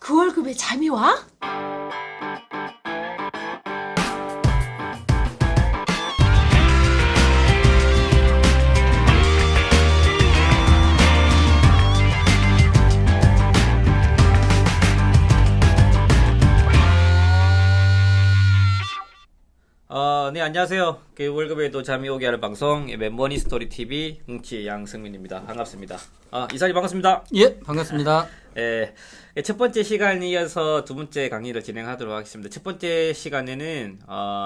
그 월급에 잠이 와? 네, 안녕하세요. 그 월급에도 잠이 오게 하는 방송, 맨머니 스토리 TV, 뭉치 양승민입니다. 반갑습니다. 이사님 반갑습니다. 예, 반갑습니다. 첫 번째 시간에 이어서 두 번째 강의를 진행하도록 하겠습니다. 첫 번째 시간에는,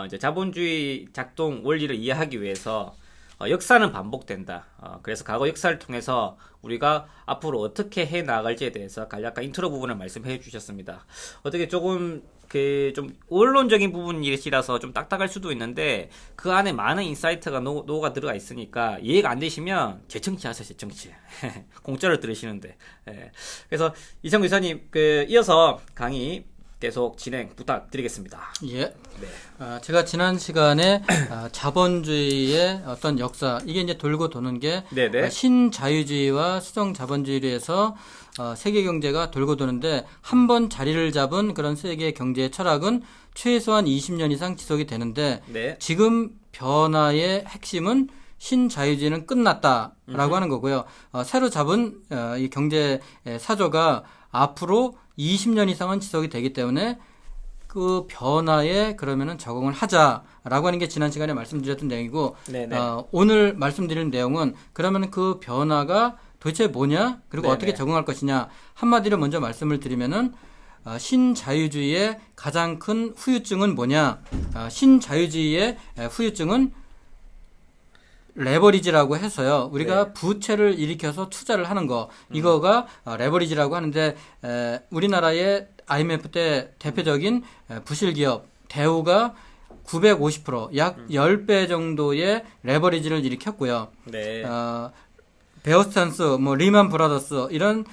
이제 자본주의 작동 원리를 이해하기 위해서, 역사는 반복된다. 그래서 과거 역사를 통해서 우리가 앞으로 어떻게 해 나갈지에 대해서 간략한 인트로 부분을 말씀해 주셨습니다. 어떻게 조금 좀 원론적인 부분이라서 좀 딱딱할 수도 있는데 그 안에 많은 인사이트가 녹아 들어가 있으니까 이해가 안 되시면 재청취 하세요. 재청취. 공짜로 들으시는데. 그래서 이창구 이사님 이어서 강의 계속 진행 부탁드리겠습니다. 예. 네. 제가 지난 시간에 자본주의의 어떤 역사, 이게 이제 돌고 도는 게 네네. 신자유주의와 수정자본주의에서 세계 경제가 돌고 도는데 한 번 자리를 잡은 그런 세계 경제의 철학은 최소한 20년 이상 지속이 되는데 네. 지금 변화의 핵심은 신자유주의는 끝났다라고 하는 거고요. 새로 잡은 이 경제 사조가 앞으로 20년 이상은 지속이 되기 때문에 그 변화에 그러면은 적응을 하자라고 하는 게 지난 시간에 말씀드렸던 내용이고, 네네. 오늘 말씀드릴 내용은 그러면은 그 변화가 도대체 뭐냐, 그리고 네네. 어떻게 적응할 것이냐, 한마디로 먼저 말씀을 드리면은 신자유주의의 가장 큰 후유증은 뭐냐? 신자유주의의 후유증은 레버리지라고 해서요. 우리가 네. 부채를 일으켜서 투자를 하는 거, 이거가 레버리지라고 하는데, 우리나라의 IMF 때 대표적인 부실 기업 대우가 950%, 약 10배 정도의 레버리지를 일으켰고요. 네. 베어스탄스, 리만 브라더스 이런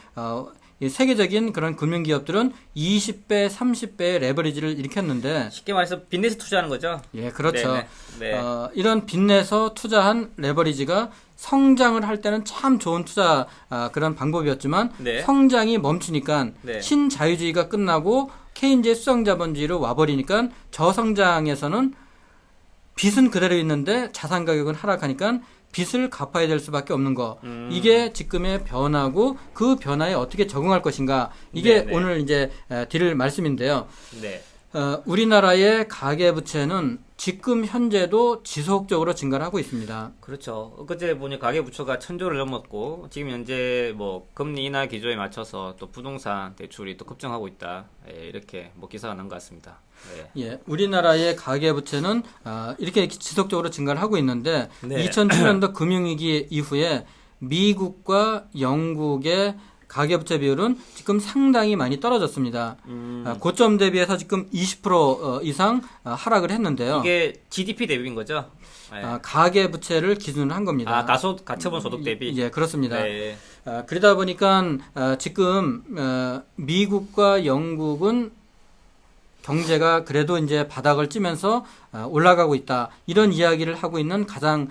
이 세계적인 그런 금융기업들은 20배, 30배의 레버리지를 일으켰는데, 쉽게 말해서 빚내서 투자하는 거죠? 예, 그렇죠. 네네. 네. 이런 빚내서 투자한 레버리지가 성장을 할 때는 참 좋은 투자 그런 방법이었지만, 네. 성장이 멈추니까 네. 신자유주의가 끝나고 케인즈의 수성자본주의로 와버리니까 저성장에서는 빚은 그대로 있는데 자산 가격은 하락하니까 빚을 갚아야 될 수밖에 없는 거. 이게 지금의 변화고 그 변화에 어떻게 적응할 것인가. 이게 네네. 오늘 이제 드릴 말씀인데요. 네. 우리나라의 가계부채는 지금 현재도 지속적으로 증가를 하고 있습니다. 그렇죠. 엊그제 보니 가계부채가 1,000조를 넘었고 지금 현재 금리 인하 기조에 맞춰서 또 부동산 대출이 또 급증하고 있다. 이렇게 기사가 난 것 같습니다. 네. 예, 우리나라의 가계부채는 이렇게 지속적으로 증가를 하고 있는데, 네. 2007년도 금융위기 이후에 미국과 영국의 가계부채 비율은 지금 상당히 많이 떨어졌습니다. 고점 대비해서 지금 20% 이상 하락을 했는데요. 이게 GDP 대비인 거죠? 네. 가계부채를 기준으로 한 겁니다. 가처분 소득 대비? 예, 그렇습니다. 네. 그러다 보니까 지금 미국과 영국은 경제가 그래도 이제 바닥을 찌면서 올라가고 있다. 이런 이야기를 하고 있는 가장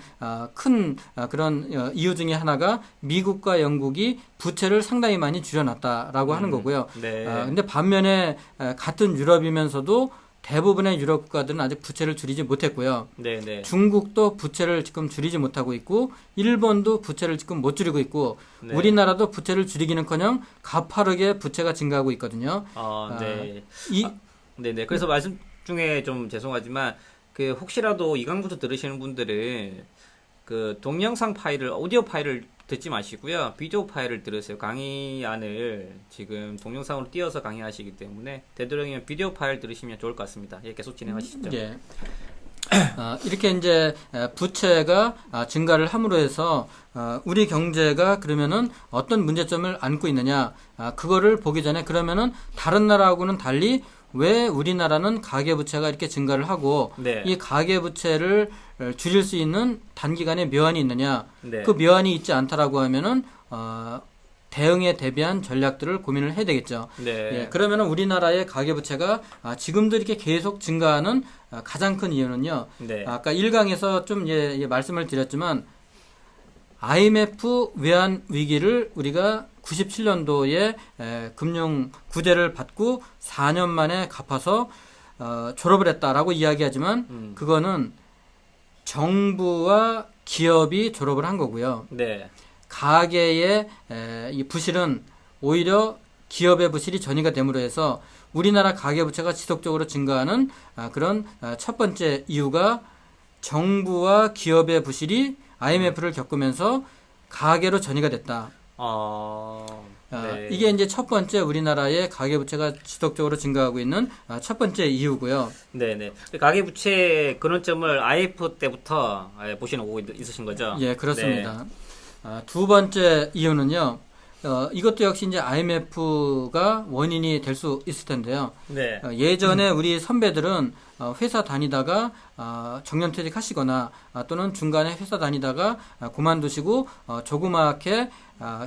큰 그런 이유 중에 하나가 미국과 영국이 부채를 상당히 많이 줄여놨다라고 하는 거고요. 네. 근데 반면에 같은 유럽이면서도 대부분의 유럽 국가들은 아직 부채를 줄이지 못했고요. 네, 네. 중국도 부채를 지금 줄이지 못하고 있고, 일본도 부채를 지금 못 줄이고 있고, 네. 우리나라도 부채를 줄이기는커녕 가파르게 부채가 증가하고 있거든요. 네. 이 네네. 그래서 말씀 중에 좀 죄송하지만, 혹시라도 이 강부터 들으시는 분들은, 동영상 파일을, 오디오 파일을 듣지 마시고요. 비디오 파일을 들으세요. 강의안을 지금 동영상으로 띄어서 강의하시기 때문에, 되도록이면 비디오 파일 들으시면 좋을 것 같습니다. 예, 계속 진행하시죠. 예. 이렇게 이제 부채가 증가를 함으로 해서 우리 경제가 그러면은 어떤 문제점을 안고 있느냐, 그거를 보기 전에 그러면은 다른 나라하고는 달리 왜 우리나라는 가계부채가 이렇게 증가를 하고, 네. 이 가계부채를 줄일 수 있는 단기간에 묘안이 있느냐, 네. 그 묘안이 있지 않다라고 하면은 대응에 대비한 전략들을 고민을 해야 되겠죠. 네. 예, 그러면은 우리나라의 가계부채가 지금도 이렇게 계속 증가하는 가장 큰 이유는요. 네. 아까 1강에서 좀 말씀을 드렸지만, IMF 외환 위기를 우리가 97년도에 금융 구제를 받고 4년 만에 갚아서 졸업을 했다라고 이야기하지만 그거는 정부와 기업이 졸업을 한 거고요. 네. 가계의 이 부실은 오히려 기업의 부실이 전이가 됨으로 해서 우리나라 가계부채가 지속적으로 증가하는 그런 첫 번째 이유가 정부와 기업의 부실이 IMF를 겪으면서 가계로 전이가 됐다. 네. 이게 이제 첫 번째 우리나라의 가계부채가 지속적으로 증가하고 있는 첫 번째 이유고요. 네네. 가계부채 근원점을 IMF 때부터 보시는 오고 있으신 거죠? 예, 그렇습니다. 두 번째 이유는요. 이것도 역시 이제 IMF가 원인이 될 수 있을 텐데요. 네. 예전에 우리 선배들은 회사 다니다가 정년퇴직하시거나 또는 중간에 회사 다니다가 그만두시고 조그맣게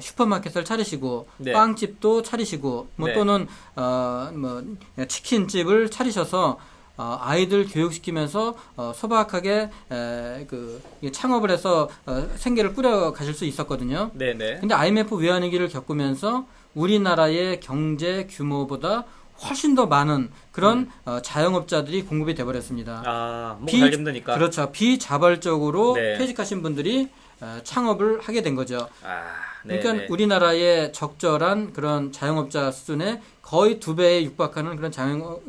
슈퍼마켓을 차리시고 네. 빵집도 차리시고 뭐 네. 또는 뭐 치킨집을 차리셔서 아이들 교육시키면서 소박하게 그 창업을 해서 생계를 꾸려 가실 수 있었거든요. 네네. 근데 IMF 외환위기를 겪으면서 우리나라의 경제 규모보다 훨씬 더 많은 그런 자영업자들이 공급이 돼버렸습니다. 뭔가 잘 힘드니까. 그렇죠. 비자발적으로 네. 퇴직하신 분들이 창업을 하게 된 거죠. 네네. 그러니까 우리나라의 적절한 그런 자영업자 수준의 거의 2배에 육박하는 그런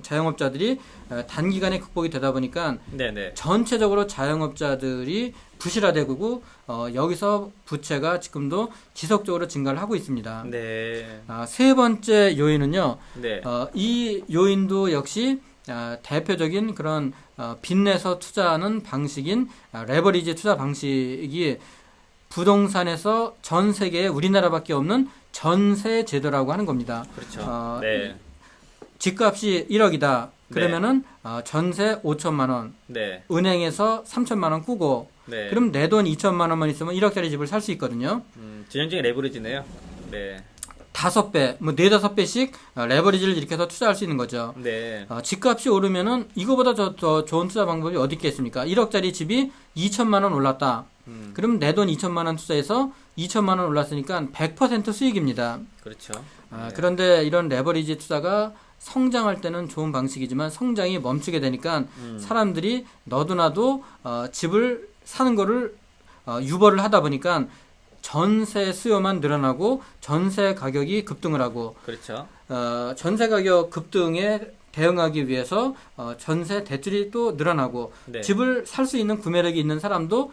자영업자들이 단기간에 극복이 되다 보니까 네네. 전체적으로 자영업자들이 부실화되고 여기서 부채가 지금도 지속적으로 증가를 하고 있습니다. 네. 세 번째 요인은요. 네. 이 요인도 역시 대표적인 그런 빚내서 투자하는 방식인 레버리지 투자 방식이 부동산에서 전 세계에 우리나라밖에 없는 전세 제도라고 하는 겁니다. 그렇죠. 네. 집값이 1억이다. 그러면은 전세 5천만 원, 네. 은행에서 3천만 원 꾸고, 네. 그럼 내 돈 2천만 원만 있으면 1억짜리 집을 살 수 있거든요. 전형적인 레버리지네요. 네. 5배, 뭐 4, 5배씩 레버리지를 일으켜서 투자할 수 있는 거죠. 네. 집값이 오르면은 이거보다 더 좋은 투자 방법이 어디 있겠습니까? 1억짜리 집이 2천만 원 올랐다. 그럼 내 돈 2천만 원 투자해서 2천만 원 올랐으니까 100% 수익입니다. 그렇죠. 그런데 이런 레버리지 투자가 성장할 때는 좋은 방식이지만 성장이 멈추게 되니까 사람들이 너도나도 집을 사는 거를 유보를 하다 보니까 전세 수요만 늘어나고 전세 가격이 급등을 하고 그렇죠. 전세 가격 급등에 대응하기 위해서 전세 대출이 또 늘어나고 네. 집을 살 수 있는 구매력이 있는 사람도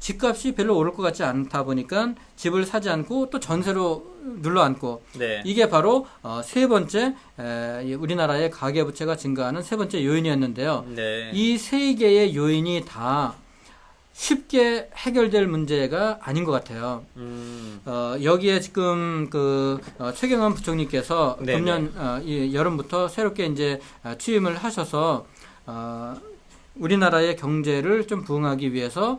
집값이 별로 오를 것 같지 않다 보니까 집을 사지 않고 또 전세로 눌러앉고 네. 이게 바로 세 번째 우리나라의 가계부채가 증가하는 세 번째 요인이었는데요. 네. 이 세 개의 요인이 다 쉽게 해결될 문제가 아닌 것 같아요. 여기에 지금 최경환 부총리께서 네네. 금년 이 여름부터 새롭게 이제 취임을 하셔서 우리나라의 경제를 좀 부흥하기 위해서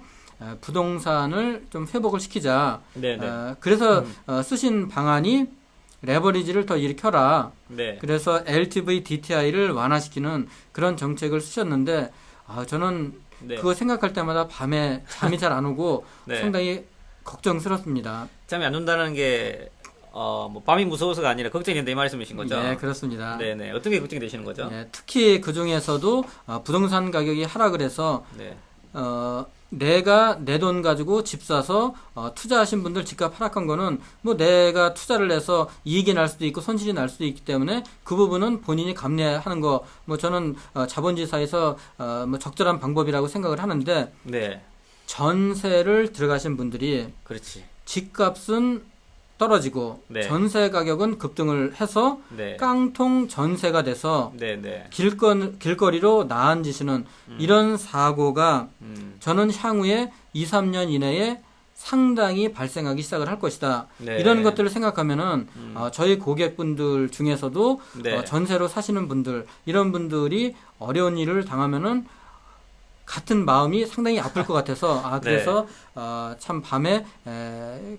부동산을 좀 회복을 시키자. 네네. 그래서 쓰신 방안이 레버리지를 더 일으켜라. 네. 그래서 LTV DTI를 완화시키는 그런 정책을 쓰셨는데 저는 네. 그거 생각할 때마다 밤에 잠이 잘 안 오고 네. 상당히 걱정스럽습니다. 잠이 안 온다는 게 뭐 밤이 무서워서가 아니라 걱정이 된다 이 말씀이신 거죠? 네, 그렇습니다. 네네. 어떤 게 걱정이 되시는 거죠? 네, 특히 그 중에서도 부동산 가격이 하락을 해서 네. 내가 내 돈 가지고 집 사서 투자하신 분들 집값 하락한 거는 뭐 내가 투자를 해서 이익이 날 수도 있고 손실이 날 수도 있기 때문에 그 부분은 본인이 감내하는 거 뭐 저는 자본주의사에서 뭐 적절한 방법이라고 생각을 하는데 네. 전세를 들어가신 분들이 그렇지. 집값은 떨어지고 네. 전세 가격은 급등을 해서 네. 깡통 전세가 돼서 네네. 길거리로 나앉으시는 이런 사고가 저는 향후에 2, 3년 이내에 상당히 발생하기 시작을 할 것이다. 네. 이런 것들을 생각하면은 저희 고객분들 중에서도 네. 전세로 사시는 분들 이런 분들이 어려운 일을 당하면은 같은 마음이 상당히 아플 것 같아서 그래서 참 밤에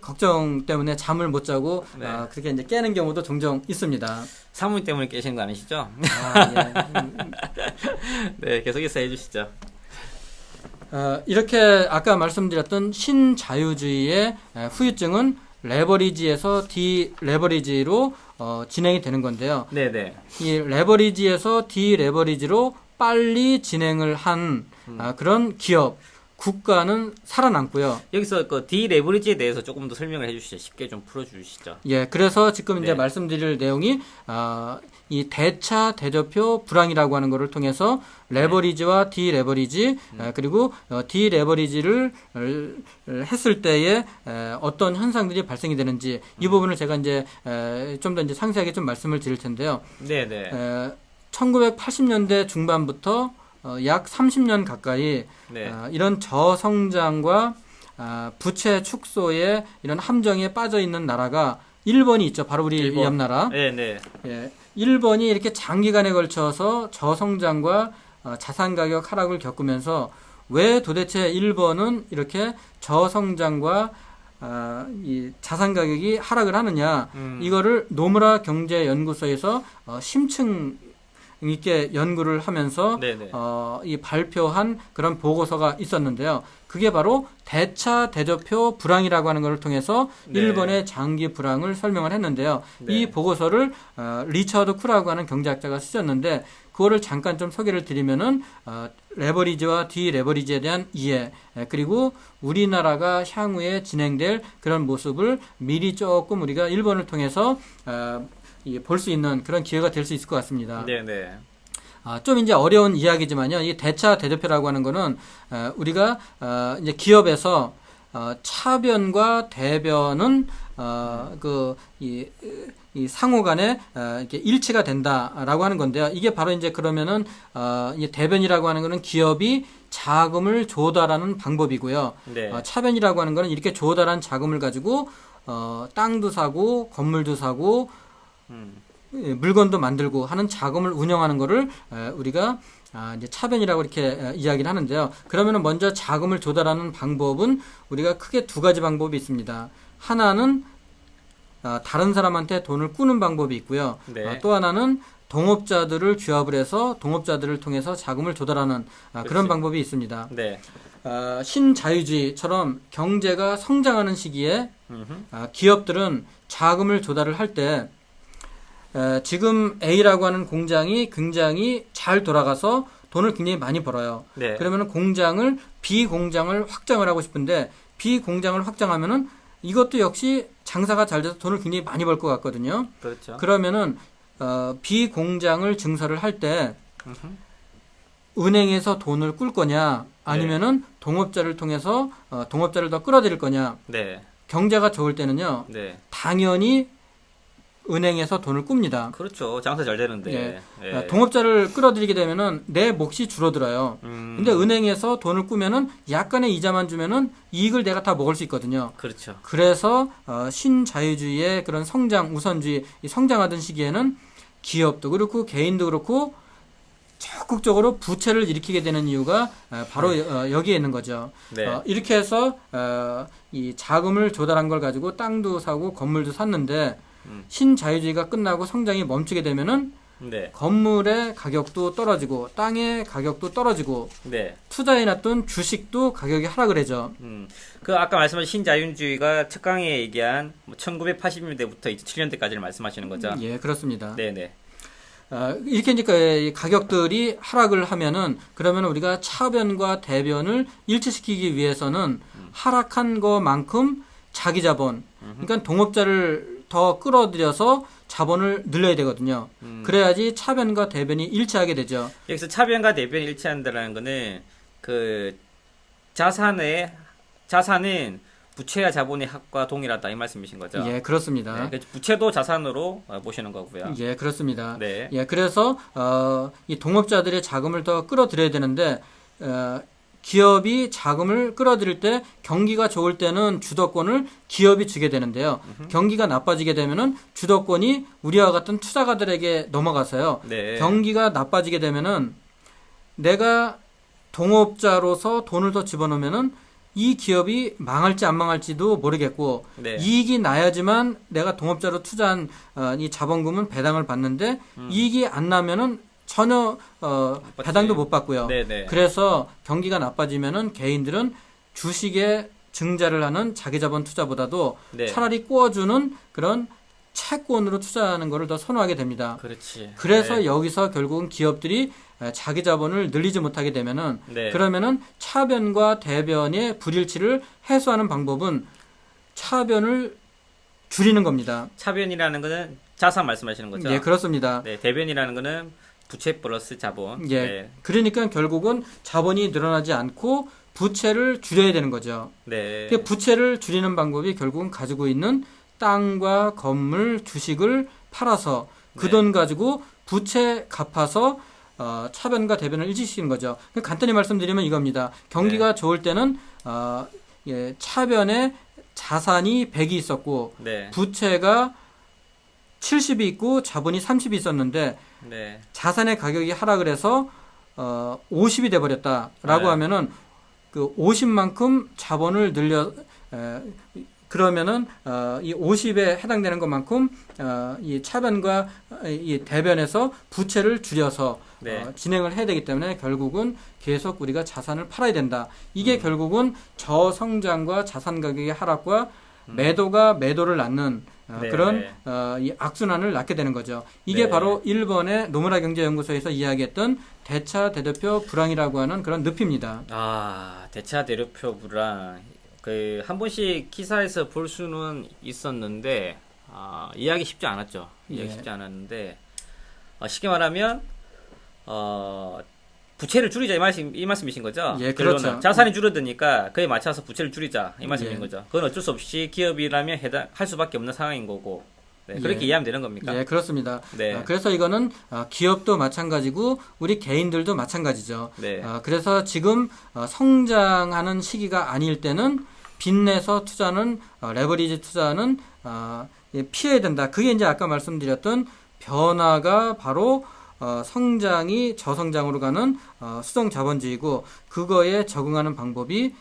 걱정 때문에 잠을 못 자고 네. 그렇게 이제 깨는 경우도 종종 있습니다. 사모님 때문에 깨시는 거 아니시죠? 예. 네, 계속 해주시죠. 이렇게 아까 말씀드렸던 신자유주의의 후유증은 레버리지에서 디레버리지로 진행이 되는 건데요. 네네. 이 레버리지에서 디레버리지로 빨리 진행을 한 그런 기업, 국가는 살아남고요. 여기서 그 디레버리지에 대해서 조금 더 설명을 해주시죠. 쉽게 좀 풀어주시죠. 예, 그래서 지금 이제 네. 말씀드릴 내용이 이 대차 대조표 불황이라고 하는 것을 통해서 레버리지와 디레버리지 그리고 디레버리지를 했을 때에 어떤 현상들이 발생이 되는지 이 부분을 제가 이제 좀 더 이제 상세하게 좀 말씀을 드릴 텐데요. 네네. 1980년대 중반부터 약 30년 가까이 네. 이런 저성장과 부채 축소에 이런 함정에 빠져 있는 나라가 일본이 있죠. 바로 우리 일본. 옆나라. 네네. 예, 일본이 이렇게 장기간에 걸쳐서 저성장과 자산 가격 하락을 겪으면서 왜 도대체 일본은 이렇게 저성장과 이 자산 가격이 하락을 하느냐 이거를 노무라 경제연구소에서 심층 있게 연구를 하면서 네네. 이 발표한 그런 보고서가 있었는데요. 그게 바로 대차 대조표 불황이라고 하는 것을 통해서 네. 일본의 장기 불황을 설명을 했는데요. 네. 이 보고서를 리처드 쿠라고 하는 경제학자가 쓰셨는데 그거를 잠깐 좀 소개를 드리면은 레버리지와 디레버리지에 대한 이해 그리고 우리나라가 향후에 진행될 그런 모습을 미리 조금 우리가 일본을 통해서 볼 수 있는 그런 기회가 될 수 있을 것 같습니다. 네네. 좀 이제 어려운 이야기지만요. 이 대차 대조표라고 하는 거는 우리가 이제 기업에서 차변과 대변은 이 상호 간에 이렇게 일치가 된다라고 하는 건데요. 이게 바로 이제 그러면은 이 대변이라고 하는 거는 기업이 자금을 조달하는 방법이고요. 네. 차변이라고 하는 거는 이렇게 조달한 자금을 가지고 땅도 사고 건물도 사고 물건도 만들고 하는 자금을 운영하는 거를 우리가 이제 차변이라고 이렇게 이야기를 하는데요. 그러면은 먼저 자금을 조달하는 방법은 우리가 크게 두 가지 방법이 있습니다. 하나는 다른 사람한테 돈을 꾸는 방법이 있고요. 네. 또 하나는 동업자들을 규합을 해서 동업자들을 통해서 자금을 조달하는 그런 그렇지. 방법이 있습니다. 네. 신자유주의처럼 경제가 성장하는 시기에 기업들은 자금을 조달을 할 때 지금 A라고 하는 공장이 굉장히 잘 돌아가서 돈을 굉장히 많이 벌어요. 네. 그러면 공장을 B 공장을 확장을 하고 싶은데 B 공장을 확장하면은 이것도 역시 장사가 잘 돼서 돈을 굉장히 많이 벌 것 같거든요. 그렇죠. 그러면은 B 공장을 증설을 할 때 은행에서 돈을 꿀 거냐 아니면은 동업자를 통해서 동업자를 더 끌어들일 거냐. 네. 경제가 좋을 때는요. 네. 당연히 은행에서 돈을 꿉니다. 그렇죠. 장사 잘 되는데. 예. 동업자를 끌어들이게 되면은 내 몫이 줄어들어요. 근데 은행에서 돈을 꾸면은 약간의 이자만 주면은 이익을 내가 다 먹을 수 있거든요. 그렇죠. 그래서 신자유주의의 그런 성장 우선주의, 이 성장하던 시기에는 기업도 그렇고 개인도 그렇고 적극적으로 부채를 일으키게 되는 이유가 바로 여기에 있는 거죠. 네. 이렇게 해서 이 자금을 조달한 걸 가지고 땅도 사고 건물도 샀는데 신자유주의가 끝나고 성장이 멈추게 되면은 네. 건물의 가격도 떨어지고 땅의 가격도 떨어지고 네. 투자해놨던 주식도 가격이 하락을 하죠. 그 아까 말씀하신 신자유주의가 첫 강의에 얘기한 1980년대부터 2007년대까지를 말씀하시는 거죠? 예, 그렇습니다. 네네. 이렇게 이제 가격들이 하락을 하면은 그러면 우리가 차변과 대변을 일치시키기 위해서는 하락한 것만큼 자기 자본, 그러니까 동업자를 더 끌어들여서 자본을 늘려야 되거든요. 그래야지 차변과 대변이 일치하게 되죠. 여기서 차변과 대변이 일치한다는 거는 그 자산은 부채와 자본의 합과 동일하다 이 말씀이신 거죠? 예, 그렇습니다. 네, 그래서 부채도 자산으로 보시는 거고요. 예, 그렇습니다. 네. 예, 그래서 이 동업자들의 자금을 더 끌어들여야 되는데 기업이 자금을 끌어들일 때 경기가 좋을 때는 주도권을 기업이 주게 되는데요. 경기가 나빠지게 되면은 주도권이 우리와 같은 투자가들에게 넘어가서요. 네. 경기가 나빠지게 되면은 내가 동업자로서 돈을 더 집어넣으면은 이 기업이 망할지 안 망할지도 모르겠고 네. 이익이 나야지만 내가 동업자로 투자한 이 자본금은 배당을 받는데 이익이 안 나면은 전혀 받지. 배당도 못 받고요. 네네. 그래서 경기가 나빠지면은 개인들은 주식에 증자를 하는 자기자본 투자보다도 네. 차라리 구워주는 그런 채권으로 투자하는 것을 더 선호하게 됩니다. 그렇지. 그래서 네. 여기서 결국은 기업들이 자기 자본을 늘리지 못하게 되면은 네. 그러면은 차변과 대변의 불일치를 해소하는 방법은 차변을 줄이는 겁니다. 차변이라는 거는 자산 말씀하시는 거죠? 예, 그렇습니다. 네, 대변이라는 거는 부채 플러스 자본. 예. 네. 그러니까 결국은 자본이 늘어나지 않고 부채를 줄여야 되는 거죠. 네. 그 부채를 줄이는 방법이 결국은 가지고 있는 땅과 건물, 주식을 팔아서 그 네. 돈 가지고 부채 갚아서 차변과 대변을 일치시키는 거죠. 간단히 말씀드리면 이겁니다. 경기가 좋을 때는 차변에 자산이 100이 있었고 네. 부채가 70이 있고 자본이 30이 있었는데 네. 자산의 가격이 하락을 해서 50이 돼 버렸다라고 네. 하면은 그 50만큼 자본을 늘려 그러면은 이 50에 해당되는 것만큼 이 차변과 이 대변에서 부채를 줄여서 네. 진행을 해야 되기 때문에 결국은 계속 우리가 자산을 팔아야 된다. 이게 결국은 저성장과 자산 가격의 하락과 매도가 매도를 낳는 네, 그런 네. 이 악순환을 낳게 되는 거죠. 이게 네. 바로 일본의 노무라 경제연구소에서 이야기했던 대차 대조표 불황이라고 하는 그런 늪입니다. 아, 대차 대조표 불황. 그 한 번씩 기사에서 볼 수는 있었는데 이해하기 쉽지 않았죠. 이해하기 예. 쉽지 않았는데 쉽게 말하면 부채를 줄이자 이 말씀이신 거죠? 예, 결론은. 그렇죠. 자산이 줄어드니까 그에 맞춰서 부채를 줄이자 이 말씀인 예. 거죠. 그건 어쩔 수 없이 기업이라면 할 수밖에 없는 상황인 거고. 네, 그렇게 예. 이해하면 되는 겁니까? 예, 그렇습니다. 네. 그래서 이거는 기업도 마찬가지고 우리 개인들도 마찬가지죠. 네. 그래서 지금 성장하는 시기가 아닐 때는 빚내서 투자는 레버리지 투자는 피해야 된다. 그게 이제 아까 말씀드렸던 변화가 바로 성장이 저성장으로 가는 수동 자본주의고 그거에 적응하는 방법이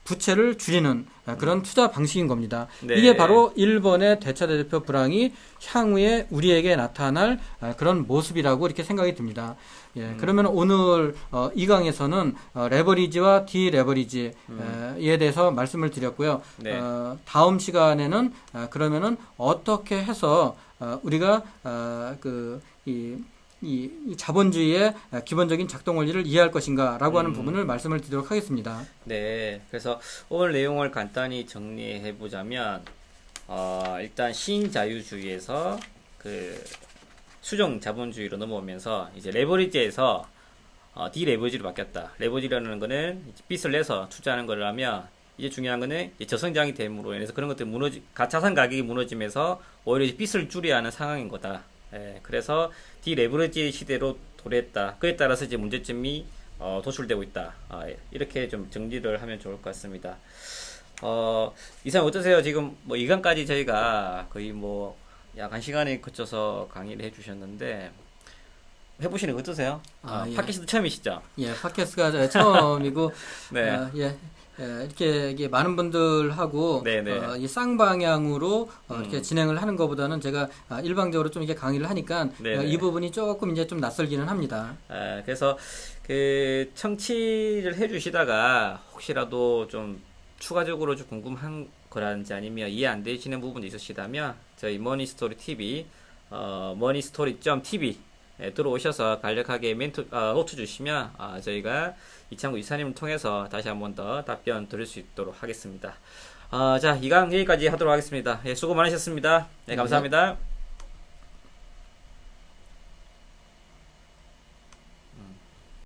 부채를 줄이는 그런 투자 방식인 겁니다. 네. 이게 바로 일본의 대차 대조표 불황이 향후에 우리에게 나타날 그런 모습이라고 이렇게 생각이 듭니다. 예, 그러면 오늘 이 강에서는 레버리지와 디레버리지에 대해서 말씀을 드렸고요. 네. 다음 시간에는 그러면은 어떻게 해서 우리가 이 자본주의의 기본적인 작동 원리를 이해할 것인가라고 하는 부분을 말씀을 드리도록 하겠습니다. 네, 그래서 오늘 내용을 간단히 정리해 보자면 일단 신자유주의에서 그 수종 자본주의로 넘어오면서 이제 레버리지에서 디레버리지로 바뀌었다. 레버리지라는 거는 빚을 내서 투자하는 걸 하면 이제 중요한 거는 이제 저성장이 됨으로 인해서 그런 것들이 자산 가격이 무너지면서 오히려 이제 빚을 줄여야 하는 상황인 거다. 예, 그래서 디레버리지 시대로 도래했다. 그에 따라서 이제 문제점이 도출되고 있다. 이렇게 좀 정리를 하면 좋을 것 같습니다. 이사님 어떠세요? 지금 뭐 이강까지 저희가 거의 뭐 약 1시간에 거쳐서 강의를 해주셨는데 해보시는 거 어떠세요? 예. 팟캐스트 처음이시죠? 예, 팟캐스트가 처음이고 네. 이렇게 많은 분들하고 네네. 이 쌍방향으로 이렇게 진행을 하는 것보다는 제가 일방적으로 좀 이렇게 강의를 하니까 네네. 이 부분이 조금 이제 좀 낯설기는 합니다. 그래서 그 청취를 해주시다가 혹시라도 좀 추가적으로 좀 궁금한 거라든지 아니면 이해 안 되시는 부분이 있으시다면 저희 머니스토리 TV 머니스토리.tv 들어오셔서 간략하게 노트 주시면 저희가 이창구 이사님을 통해서 다시 한 번 더 답변 드릴 수 있도록 하겠습니다. 자, 이강 여기까지 하도록 하겠습니다. 수고 많으셨습니다. 네, 감사합니다.